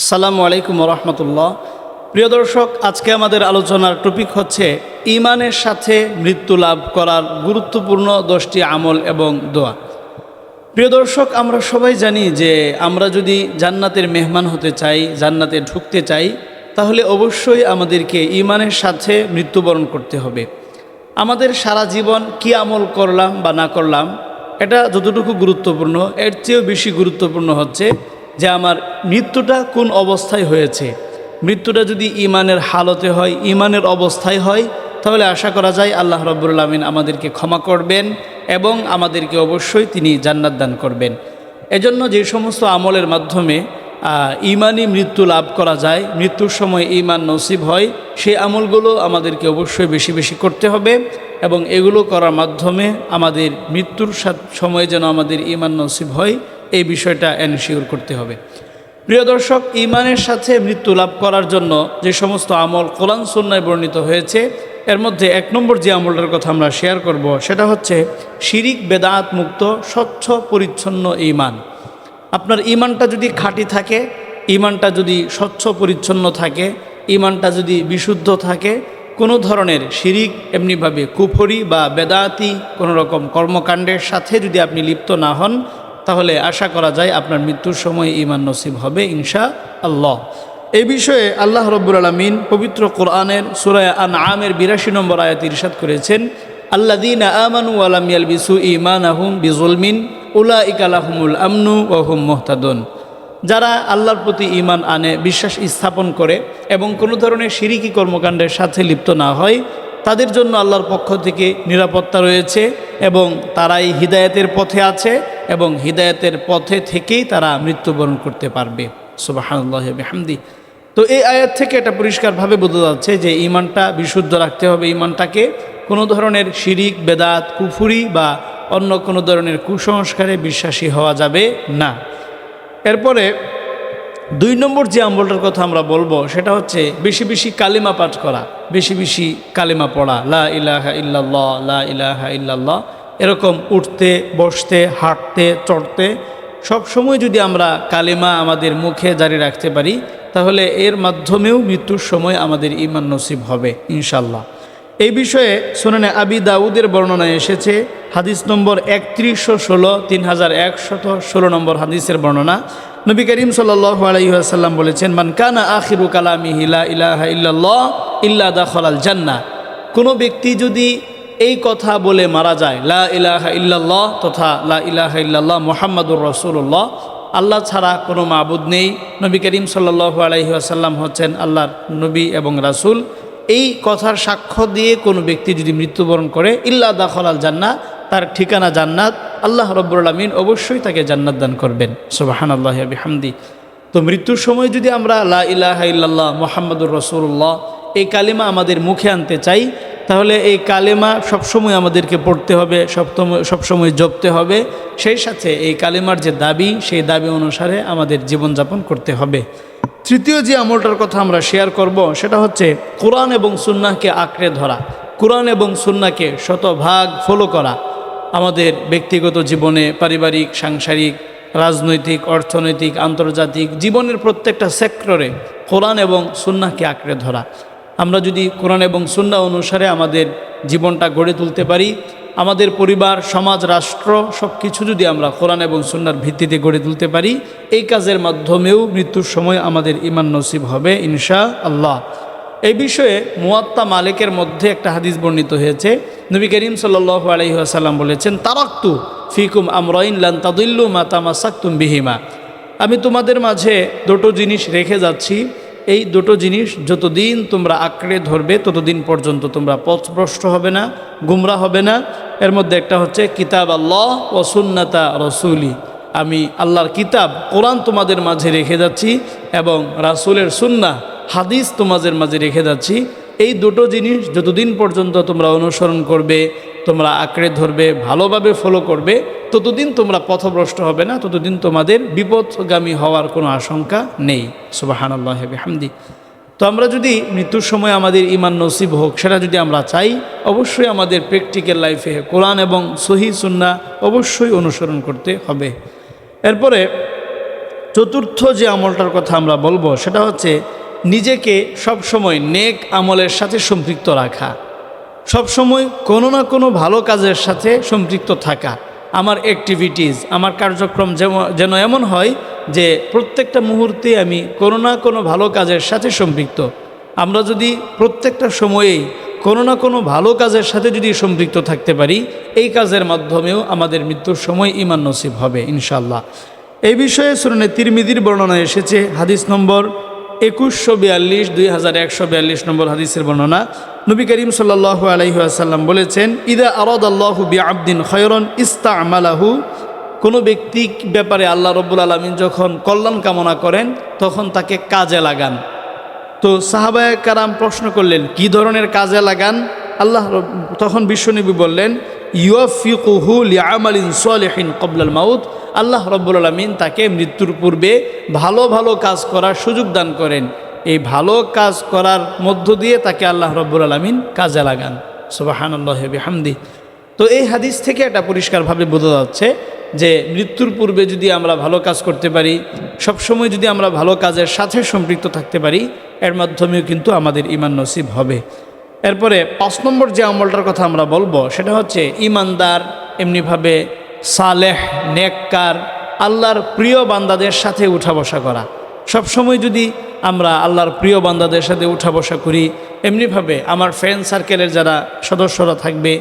আসসালামু আলাইকুম রহমতুল্লাহ। প্রিয় দর্শক, আজকে আমাদের আলোচনার টপিক হচ্ছে ঈমানের সাথে মৃত্যু লাভ করার গুরুত্বপূর্ণ 10টি আমল এবং দোয়া। প্রিয় দর্শক, আমরা সবাই জানি যে আমরা যদি জান্নাতের মেহমান হতে চাই, জান্নাতে ঢুকতে চাই, তাহলে অবশ্যই আমাদেরকে ঈমানের সাথে মৃত্যুবরণ করতে হবে। আমাদের সারা জীবন কি আমল করলাম বা না করলাম, এটা যতটুকু গুরুত্বপূর্ণ, এর চেয়েও বেশি গুরুত্বপূর্ণ হচ্ছে যে আমার মৃত্যুটা কোন অবস্থায় হয়েছে। মৃত্যুটা যদি ঈমানের হালতে হয়, ঈমানের অবস্থায় হয়, তাহলে আশা করা যায় আল্লাহ রাব্বুল আলামিন আমাদেরকে ক্ষমা করবেন এবং আমাদেরকে অবশ্যই তিনি জান্নাত দান করবেন। এজন্য যে সমস্ত আমলের মাধ্যমে ঈমানি মৃত্যু লাভ করা যায়, মৃত্যুর সময় ঈমান নসিব হয়, সেই আমলগুলো আমাদেরকে অবশ্যই বেশি বেশি করতে হবে এবং এগুলো করার মাধ্যমে আমাদের মৃত্যুর সময় যেন আমাদের ঈমান নসিব হয়, এই বিষয়টা এনশিওর করতে হবে। প্রিয় দর্শক, ঈমানের সাথে মৃত্যু লাভ করার জন্য যে সমস্ত আমল কোরআন সুন্নায় বর্ণিত হয়েছে, এর মধ্যে 1 নম্বর যে আমলটার কথা আমরা শেয়ার করব, সেটা হচ্ছে শিরিক বেদাত মুক্ত স্বচ্ছ পরিচ্ছন্ন ঈমান। আপনার ঈমানটা যদি খাঁটি থাকে, ঈমানটা যদি স্বচ্ছ পরিচ্ছন্ন থাকে, ঈমানটা যদি বিশুদ্ধ থাকে, কোনো ধরনের শিরিক এমনিভাবে কুফরি বা বেদাতি কোনো রকম কর্মকাণ্ডের সাথে যদি আপনি লিপ্ত না হন, তাহলে আশা করা যায় আপনার মৃত্যুর সময় ঈমান নসিব হবে ইনশাআল্লাহ। এই বিষয়ে আল্লাহ রাব্বুল আলামিন পবিত্র কোরআনের সূরা আনআমের 82 নম্বর আয়াতে ইরশাদ করেছেন, আল্লাযীনা আমানু ওয়া লাম ইয়ালবিসু ঈমানাহুম বিযুলমিন উলাইকা লাহুমুল আমনু ওয়া হুম মুহতাদুন। যারা আল্লাহর প্রতি ঈমান আনে, বিশ্বাস স্থাপন করে এবং কোনো ধরনের শিরিকি কর্মকাণ্ডের সাথে লিপ্ত না হয়, তাদের জন্য আল্লাহর পক্ষ থেকে নিরাপত্তা রয়েছে এবং তারাই হিদায়াতের পথে আছে এবং হিদায়াতের পথে থেকেই তারা মৃত্যুবরণ করতে পারবে। সুবহানাল্লাহি ওয়া বিহামদি। তো এই আয়াত থেকে এটা পরিষ্কারভাবে বোঝা যাচ্ছে যে ঈমানটা বিশুদ্ধ রাখতে হবে। ঈমানটাকে কোনো ধরনের শিরিক বেদাত কুফরি বা অন্য কোনো ধরনের কুসংস্কারে বিশ্বাসী হওয়া যাবে না। এরপরে 2 নম্বর যে আমলটার কথা আমরা বলবো, সেটা হচ্ছে বেশি বেশি কালিমা পাঠ করা, বেশি বেশি কালিমা পড়া, লা ইলাহা ইল্লাল্লাহ, লা ইলাহা ইল্লাল্লাহ। এরকম উঠতে বসতে হাঁটতে চড়তে সবসময় যদি আমরা কালিমা আমাদের মুখে জারি রাখতে পারি, তাহলে এর মাধ্যমেও মৃত্যুর সময় আমাদের ঈমান নসিব হবে ইনশাল্লাহ। এই বিষয়ে সুনানে আবি দাউদের বর্ণনায় এসেছে, হাদিস নম্বর 3116, 3116 নম্বর হাদিসের বর্ণনা। নবী করিম সাল্লাল্লাহু আলাইহি ওয়াসাল্লাম বলেছেন, মান কানা আখিরু কালামিহি লা ইলাহা ইল্লাল্লাহ ইল্লা দাখালাল জান্নাহ। কোনো ব্যক্তি যদি এই কথা বলে মারা যায়, লা ইলাহা ইল্লাল্লাহ তথা লা ইলাহা ইল্লাল্লাহ মুহাম্মাদুর রাসূলুল্লাহ, আল্লাহ ছাড়া কোনো মাবুদ নেই, নবী করিম সাল্লাল্লাহু আলাইহি ওয়াসাল্লাম হচ্ছেন আল্লাহর নবী এবং রাসূল, এই কথার সাক্ষ্য দিয়ে কোনো ব্যক্তি যদি মৃত্যুবরণ করে, ইল্লা দাখালাল জান্নাহ, তার ঠিকানা জান্নাত, আল্লাহ রাব্বুল আলামিন অবশ্যই তাকে জান্নাত দান করবেন। সুবহানাল্লাহি ওয়া বিহামদি। তো মৃত্যুর সময় যদি আমরা লা ইলাহা ইল্লাল্লাহ মুহাম্মাদুর রাসূলুল্লাহ এই কালিমা আমাদের মুখে আনতে চাই, তাহলে এই কালিমা সবসময় আমাদেরকে পড়তে হবে, সবসময় জপতে হবে। সেই সাথে এই কালিমার যে দাবি, সেই দাবি অনুসারে আমাদের জীবনযাপন করতে হবে। তৃতীয় যে আমলটার কথা আমরা শেয়ার করব, সেটা হচ্ছে কোরআন এবং সুন্নাহকে আঁকড়ে ধরা, কোরআন এবং সুন্নাহকে শতভাগ ফলো করা। আমাদের ব্যক্তিগত জীবনে, পারিবারিক, সাংসারিক, রাজনৈতিক, অর্থনৈতিক, আন্তর্জাতিক জীবনের প্রত্যেকটা সেক্টরে কোরআন এবং সুন্নাহকে আঁকড়ে ধরা। আমরা যদি কোরআন এবং সুন্নাহ অনুসারে আমাদের জীবনটা গড়ে তুলতে পারি, আমাদের পরিবার, সমাজ, রাষ্ট্র সব কিছু যদি আমরা কোরআন এবং সুন্নাহর ভিত্তিতে গড়ে তুলতে পারি, এই কাজের মাধ্যমেও মৃত্যুর সময় আমাদের ঈমান নসিব হবে ইনশাআল্লাহ। এই বিষয়ে মুয়াত্তা মালিকের মধ্যে একটা হাদিস বর্ণিত হয়েছে। নবী করিম সাল্লাল্লাহু আলাইহি ওয়াসাল্লাম বলেছেন, তারাকতু ফিকুম আমরাইন লান তাদিল্লু মা তামাসাকতুম বিহিমা। আমি তোমাদের মাঝে 2টো জিনিস রেখে যাচ্ছি, এই 2টো জিনিস যতদিন তোমরা আঁকড়ে ধরবে ততদিন পর্যন্ত তোমরা পথভ্রষ্ট হবে না, গুমরা হবে না। এর মধ্যে একটা হচ্ছে কিতাব আল্লাহ ও সুন্নাতা রসুলি। আমি আল্লাহর কিতাব কোরআন তোমাদের মাঝে রেখে যাচ্ছি এবং রাসূলের সুন্নাহ হাদিস তোমাদের মাঝে রেখে যাচ্ছি। এই 2টো জিনিস যতদিন পর্যন্ত তোমরা অনুসরণ করবে, তোমরা আঁকড়ে ধরবে, ভালোভাবে ফলো করবে, ততদিন তোমরা পথভ্রষ্ট হবে না, ততদিন তোমাদের বিপথগামী হওয়ার কোনো আশঙ্কা নেই। সুবহানাল্লাহি ওয়া বিহামদি। তো আমরা যদি মৃত্যুর সময় আমাদের ঈমান নসিব হোক, সেটা যদি আমরা চাই, অবশ্যই আমাদের প্র্যাকটিক্যাল লাইফে কোরআন এবং সহিহ সুন্নাহ অবশ্যই অনুসরণ করতে হবে। এরপরে চতুর্থ যে আমলটার কথা আমরা বলবো সেটা হচ্ছে নিজেকে সবসময় নেক আমলের সাথে সম্পৃক্ত রাখা, সবসময় কোনো না কোনো ভালো কাজের সাথে সম্পৃক্ত থাকা। আমার অ্যাক্টিভিটিস, আমার কার্যক্রম যেন এমন হয় যে প্রত্যেকটা মুহূর্তে আমি কোনো না কোনো ভালো কাজের সাথে সম্পৃক্ত। আমরা যদি প্রত্যেকটা সময়েই কোনো না কোনো ভালো কাজের সাথে যদি সম্পৃক্ত থাকতে পারি, এই কাজের মাধ্যমেও আমাদের মৃত্যুর সময় ঈমান নসিব হবে ইনশাআল্লাহ। এই বিষয়ে সুনানে তিরমিজির বর্ণনা এসেছে, হাদিস নম্বর 2142, 2142 নম্বর হাদিসের বর্ণনা। নবী করিম সাল্লাল্লাহু আলাইহি ওয়াসাল্লাম বলেছেন, ইদা আরাদাল্লাহু বিআবদিন খায়রান ইস্তা'মালাহু, কোনো ব্যক্তি ব্যাপারে আল্লাহ রব্বুল আলামিন যখন কল্যাণ কামনা করেন তখন তাকে কাজে লাগান। তো সাহাবায়ে কারাম প্রশ্ন করলেন, কি ধরনের কাজে লাগান? তখন বিশ্বনবী বললেন, ইউফিকুহু লিআমালিন সালিহিন ক্বাবলাল মাউত, আল্লাহ রব্বুল আলামিন তাকে মৃত্যুর পূর্বে ভালো ভালো কাজ করার সুযোগ দান করেন। এই ভালো কাজ করার মধ্য দিয়ে তাকে আল্লাহ রব্বুল আলামিন কাজে লাগান। সুবহানাল্লাহি ওয়া বিহামদি। তো এই হাদিস থেকে এটা পরিষ্কারভাবে বোঝা যাচ্ছে যে মৃত্যুর পূর্বে যদি আমরা ভালো কাজ করতে পারি, সবসময় যদি আমরা ভালো কাজের সাথে সম্পৃক্ত থাকতে পারি, এর মাধ্যমেও কিন্তু আমাদের ঈমান নসিব হবে। এরপরে 5 নম্বর যে আমলটার কথা আমরা বলবো সেটা হচ্ছে ঈমানদার, এমনিভাবে সালেহ, নেককার, আল্লাহর প্রিয় বান্দাদের সাথে উঠা বসা করা। সবসময় যদি আমরা আল্লাহর প্রিয় বান্দাদের সাথে উঠা বসা করি, এমনিভাবে আমার ফ্রেন্ড সার্কেলের যারা সদস্যরা থাকবে,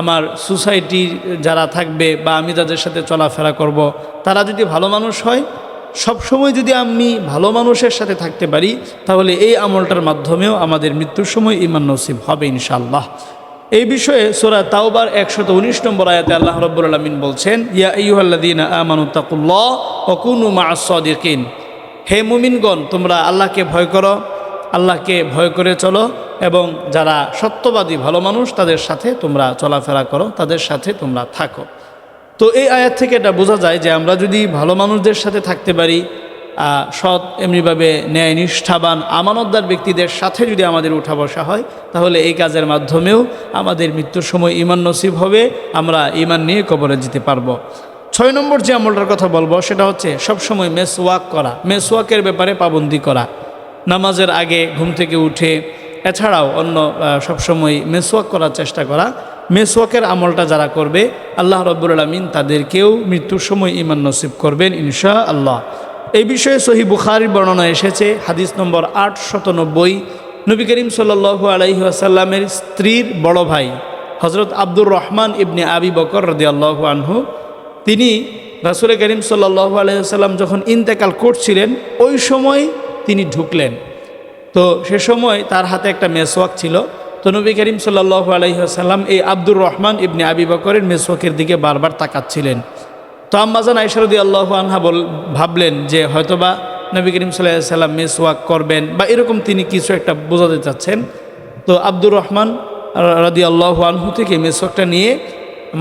আমার সোসাইটির যারা থাকবে বা আমি যাদের সাথে চলাফেরা করব, তারা যদি ভালো মানুষ হয়, সবসময় যদি আমি ভালো মানুষের সাথে থাকতে পারি, তাহলে এই আমলটার মাধ্যমেও আমাদের মৃত্যুর সময় ঈমান নসিব হবে ইনশাআল্লাহ। এই বিষয়ে সূরা তাওবার 119 নম্বর আয়াতে আল্লাহ রাব্বুল আলামিন বলছেন, ইয়া আইয়ুহাল্লাযীনা আমানু তাকুল্লাহ ওয়া কুনু মা'আস সাদিকিন, হে মুমিনগণ, তোমরা আল্লাহকে ভয় করো, আল্লাহকে ভয় করে চলো, এবং যারা সত্যবাদী ভালো মানুষ তাদের সাথে তোমরা চলাফেরা করো, তাদের সাথে তোমরা থাকো। তো এই আয়াত থেকে এটা বোঝা যায় যে আমরা যদি ভালো মানুষদের সাথে থাকতে পারি, সৎ এমনিভাবে ন্যায় নিষ্ঠাবান আমানতদার ব্যক্তিদের সাথে যদি আমাদের উঠা বসা হয়, তাহলে এই কাজের মাধ্যমেও আমাদের মৃত্যুর সময় ঈমান নসিব হবে, আমরা ঈমান নিয়ে কবরে যেতে পারবো। 6 নম্বর যে আমলটার কথা বলবো সেটা হচ্ছে সবসময় মেসওয়াক করা, মেসওয়াকের ব্যাপারে পাবন্দি করা। নামাজের আগে ঘুম থেকে উঠে, এছাড়াও অন্য সবসময় মেসওয়াক করার চেষ্টা করা। মেসওয়াকের আমলটা যারা করবে, আল্লাহ রাব্বুল আলামিন তাদেরকেও মৃত্যুর সময় ঈমান নসিব করবেন ইনশাআল্লাহ। এই বিষয়ে সহিহ বুখারীর বর্ণনা এসেছে, হাদিস নম্বর 890। নবী করিম সাল্লাল্লাহু আলাইহি ওয়াসাল্লামের স্ত্রীর বড় ভাই হযরত আব্দুর রহমান ইবনে আবি বকর রাদিয়াল্লাহু আনহু, তিনি রাসূল করিম সাল্লাল্লাহু আলাইহি ওয়াসাল্লাম যখন ইন্তেকাল করছিলেন, ওই সময় তিনি ঢুকলেন। তো সে সময় তার হাতে একটা মেসওয়াক ছিল। তো নবী করিম সাল্লাল্লাহু আলাইহি ওয়াসাল্লাম এই আব্দুর রহমান ইবনে আবি বকরের মেসওয়াকের দিকে বারবার তাকাচ্ছিলেন। তো আম্মাজান আয়েশা রাদিয়াল্লাহু আনহা ভাবলেন যে হয়তোবা নবী করিম সাল্লাল্লাহু আলাইহি ওয়াসাল্লাম মেসওয়াক করবেন বা এরকম তিনি কিছু একটা বোঝাতে চাচ্ছেন। তো আব্দুর রহমান রাদিয়াল্লাহু আনহু থেকে মেসওয়াকটা নিয়ে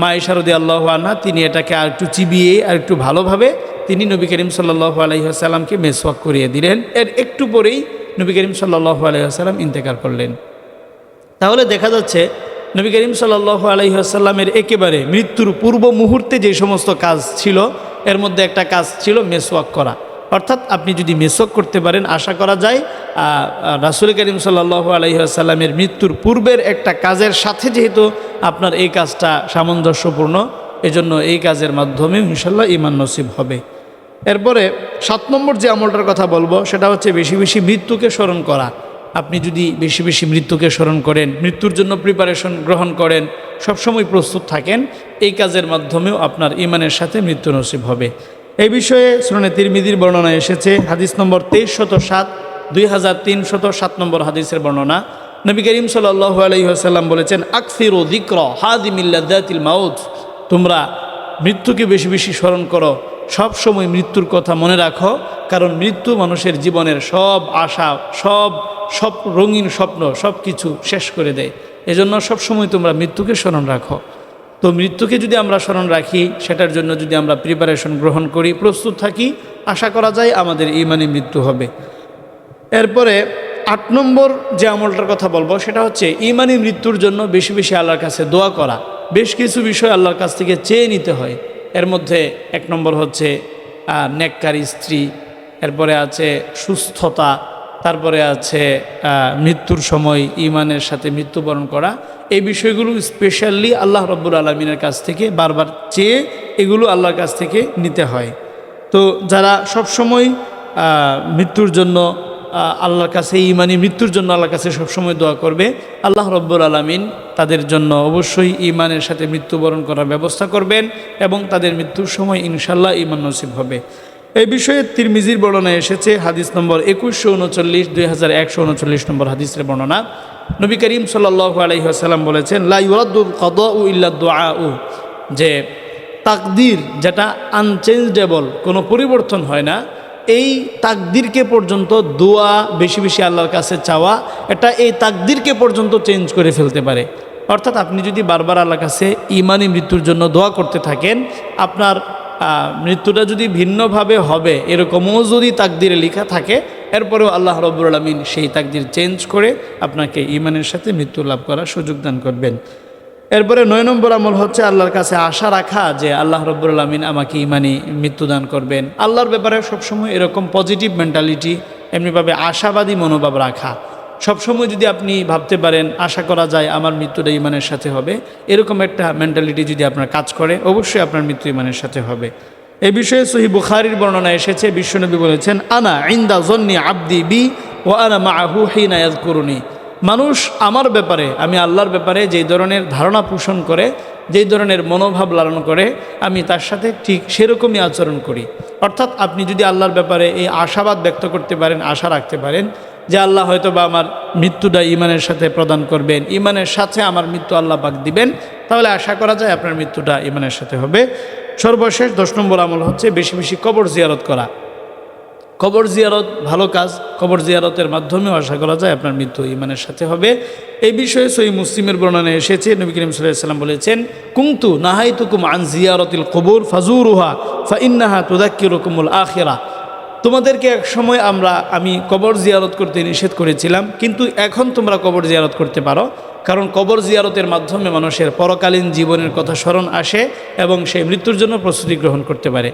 মা আয়েশা রাদিয়াল্লাহু আনহা তিনি এটাকে আর একটু চিবিয়ে আর একটু ভালোভাবে তিনি নবী করিম সাল্লাল্লাহু আলাইহি ওয়াসাল্লামকে মেসওয়াক করিয়ে দিলেন। এর একটু পরেই নবী করিম সাল্লাল্লাহু আলাইহি ওয়াসাল্লাম ইন্তেকাল করলেন। তাহলে দেখা যাচ্ছে নবী করিম সাল্লাল্লাহু আলাইহি ওয়াসাল্লামের একেবারে মৃত্যুর পূর্ব মুহূর্তে যে সমস্ত কাজ ছিল, এর মধ্যে একটা কাজ ছিল মেসওয়াক করা। অর্থাৎ আপনি যদি মেসওয়াক করতে পারেন, আশা করা যায় রাসূল করিম সাল্লাল্লাহু আলাইহি ওয়াসাল্লামের মৃত্যুর পূর্বের একটা কাজের সাথে যেহেতু আপনার এই কাজটা সামঞ্জস্যপূর্ণ, এজন্য এই কাজের মাধ্যমে ইনশাআল্লাহ ঈমান নসিব হবে। এরপরে 7 নম্বর যে আমলটার কথা বলবো সেটা হচ্ছে বেশি বেশি মৃত্যুকে স্মরণ করা। আপনি যদি বেশি বেশি মৃত্যুকে স্মরণ করেন, মৃত্যুর জন্য প্রিপারেশন গ্রহণ করেন, সবসময় প্রস্তুত থাকেন, এই কাজের মাধ্যমেও আপনার ঈমানের সাথে মৃত্যু নসিব হবে। এই বিষয়ে সুনানে তিরমিজির বর্ণনা এসেছে, হাদিস নম্বর 2307, 2307 নম্বর হাদিসের বর্ণনা। নবী করিম সাল্লাল্লাহু আলাইহি ওয়াসাল্লাম বলেছেন, আকসিরু যিকরা হাদিমিল লাযাতিল মাউত, তোমরা মৃত্যুকে বেশি বেশি স্মরণ করো, সব সময় মৃত্যুর কথা মনে রাখো, কারণ মৃত্যু মানুষের জীবনের সব আশা, সব রঙিন স্বপ্ন সব কিছু শেষ করে দেয়। এজন্য সবসময় তোমরা মৃত্যুকে স্মরণ রাখো। তো মৃত্যুকে যদি আমরা স্মরণ রাখি, সেটার জন্য যদি আমরা প্রিপারেশন গ্রহণ করি, প্রস্তুত থাকি, আশা করা যায় আমাদের ঈমানে মৃত্যু হবে। এরপরে 8 নম্বর যে আমলটার কথা বলবো সেটা হচ্ছে ঈমানি মৃত্যুর জন্য বেশি বেশি আল্লাহর কাছে দোয়া করা। বেশ কিছু বিষয় আল্লাহর কাছ থেকে চেয়ে নিতে হয়। এর মধ্যে 1 নম্বর হচ্ছে নেককার স্ত্রী, এরপরে আছে সুস্থতা, তারপরে আছে মৃত্যুর সময় ইমানের সাথে মৃত্যুবরণ করা। এই বিষয়গুলো স্পেশালি আল্লাহ রব্বুল আলমিনের কাছ থেকে বারবার চেয়ে এগুলো আল্লাহর কাছ থেকে নিতে হয়। তো যারা সবসময় মৃত্যুর জন্য আল্লাহর কাছে ইমানি মৃত্যুর জন্য আল্লাহর কাছে সবসময় দোয়া করবে, আল্লাহ রব্বুল আলামিন তাদের জন্য অবশ্যই ইমানের সাথে মৃত্যুবরণ করার ব্যবস্থা করবেন এবং তাদের মৃত্যুর সময় ইনশাল্লাহ ইমান নসিব হবে। এই বিষয়ে তিরমিজির বর্ণনা এসেছে, হাদিস নম্বর 2139, 2139 নম্বর হাদিসের বর্ণনা। নবী করিম সাল্লাল্লাহু আলাইহি ওয়াসাল্লাম বলেছেন, লা ইউরাদ্দুল কাদাউ ইল্লা দুআউ, যে তাকদির যেটা আনচেঞ্জেবল, কোনো পরিবর্তন হয় না, এই তাকদিরকে পর্যন্ত দোয়া বেশি বেশি আল্লাহর কাছে চাওয়া, এটা এই তাকদিরকে পর্যন্ত চেঞ্জ করে ফেলতে পারে। অর্থাৎ আপনি যদি বারবার আল্লাহর কাছে ইমানি মৃত্যুর জন্য দোয়া করতে থাকেন, আপনার মৃত্যুটা যদি ভিন্নভাবে হবে এরকমও যদি তাকদিরে লেখা থাকে, এরপরেও আল্লাহ রাব্বুল আলামিন সেই তাকদির চেঞ্জ করে আপনাকে ইমানের সাথে মৃত্যু লাভ করার সুযোগ দান করবেন। এরপরে 9 নম্বর আমল হচ্ছে আল্লাহর কাছে আশা রাখা যে আল্লাহ রাব্বুল আলামিন আমাকে ইমানি মৃত্যু দান করবেন। আল্লাহর ব্যাপারে সবসময় এরকম পজিটিভ মেন্টালিটি, এমনিভাবে আশাবাদী মনোভাব রাখা। সবসময় যদি আপনি ভাবতে পারেন আশা করা যায় আমার মৃত্যুটা ইমানের সাথে হবে, এরকম একটা মেন্টালিটি যদি আপনার কাজ করে, অবশ্যই আপনার মৃত্যু ইমানের সাথে হবে। এই বিষয়ে সহিহ বুখারীর বর্ণনা এসেছে, বিশ্বনবী বলেছেন, আনা ইনদা যন্নি আবদি বি ওয়া আনা মাআহু হিনা ইয়াযকুরুনি। মানুষ আমার ব্যাপারে, আমি আল্লাহর ব্যাপারে যেই ধরনের ধারণা পোষণ করে, যেই ধরনের মনোভাব লালন করে, আমি তার সাথে ঠিক সেরকমই আচরণ করি। অর্থাৎ আপনি যদি আল্লাহর ব্যাপারে এই আশাবাদ ব্যক্ত করতে পারেন, আশা রাখতে পারেন যে আল্লাহ হয়তো বা আমার মৃত্যুটা ইমানের সাথে প্রদান করবেন, ইমানের সাথে আমার মৃত্যু আল্লাহ পাক দিবেন, তাহলে আশা করা যায় আপনার মৃত্যুটা ইমানের সাথে হবে। সর্বশেষ 10 নম্বর আমল হচ্ছে বেশি বেশি কবর জিয়ারত করা। কবর জিয়ারত ভালো কাজ, কবর জিয়ারতের মাধ্যমেও আশা করা যায় আপনার মৃত্যু ইমানের সাথে হবে। এই বিষয়ে সহিহ মুসলিমের বর্ণনা এসেছে, নবী করিম সাল্লাল্লাহু আলাইহি ওয়াসাল্লাম বলেছেন, কুনতু নাহাইতুকুম আন জিয়ারাতিল কুবুর ফাজুরুহা ফাইন্নাহা তুযাক্কিরুকুমুল আখিরাহ। তোমাদেরকে এক সময় আমি কবর জিয়ারত করতে নিষেধ করেছিলাম, কিন্তু এখন তোমরা কবর জিয়ারত করতে পারো, কারণ কবর জিয়ারতের মাধ্যমে মানুষের পরকালীন জীবনের কথা স্মরণ আসে এবং সে মৃত্যুর জন্য প্রস্তুতি গ্রহণ করতে পারে।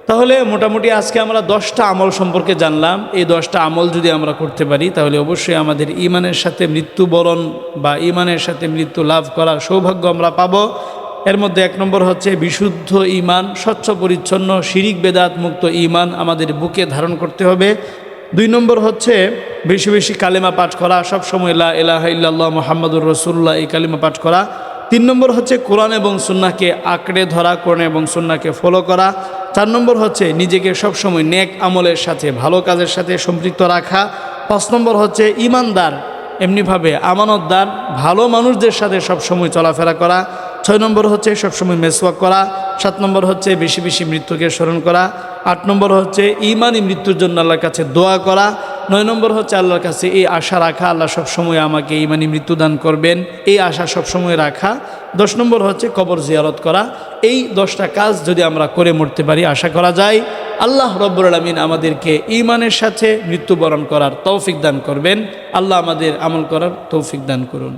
তাহলে মোটামুটি আজকে আমরা 10টা আমল সম্পর্কে জানলাম। এই 10টা আমল যদি আমরা করতে পারি, তাহলে অবশ্যই আমাদের ইমানের সাথে মৃত্যুবরণ বা ইমানের সাথে মৃত্যু লাভ করার সৌভাগ্য আমরা পাবো। এর মধ্যে 1 নম্বর হচ্ছে বিশুদ্ধ ইমান, স্বচ্ছ পরিচ্ছন্ন শিরিক বেদাত মুক্ত ইমান আমাদের বুকে ধারণ করতে হবে। 2 নম্বর হচ্ছে বেশি বেশি কালেমা পাঠ করা, সবসময় লা ইলাহা ইল্লাল্লাহ মুহাম্মাদুর রাসূলুল্লাহ এই কালেমা পাঠ করা। 3 নম্বর হচ্ছে কোরআন এবং সুন্নাহকে আঁকড়ে ধরা, কোরআন এবং সুন্নাহকে ফলো করা। 4 নম্বর হচ্ছে নিজেকে সবসময় নেক আমলের সাথে, ভালো কাজের সাথে সম্পৃক্ত রাখা। 5 নম্বর হচ্ছে ইমানদার, এমনিভাবে আমানতদার, ভালো মানুষদের সাথে সবসময় চলাফেরা করা। 6 নম্বর হচ্ছে সবসময় মেসওয়াক করা। 7 নম্বর হচ্ছে বেশি বেশি মৃত্যুকে স্মরণ করা। 8 নম্বর হচ্ছে ইমানি মৃত্যুর জন্য আল্লাহর কাছে দোয়া করা। 9 নম্বর হচ্ছে আল্লাহর কাছে এই আশা রাখা, আল্লাহ সবসময় আমাকে ইমানি মৃত্যু দান করবেন, এই আশা সবসময় রাখা। 10 নম্বর হচ্ছে কবর জিয়ারত করা। এই 10টা কাজ যদি আমরা করে মরতে পারি, আশা করা যায় আল্লাহ রাব্বুল আলামিন আমাদেরকে ইমানের সাথে মৃত্যুবরণ করার তৌফিক দান করবেন। আল্লাহ আমাদের আমল করার তৌফিক দান করুন।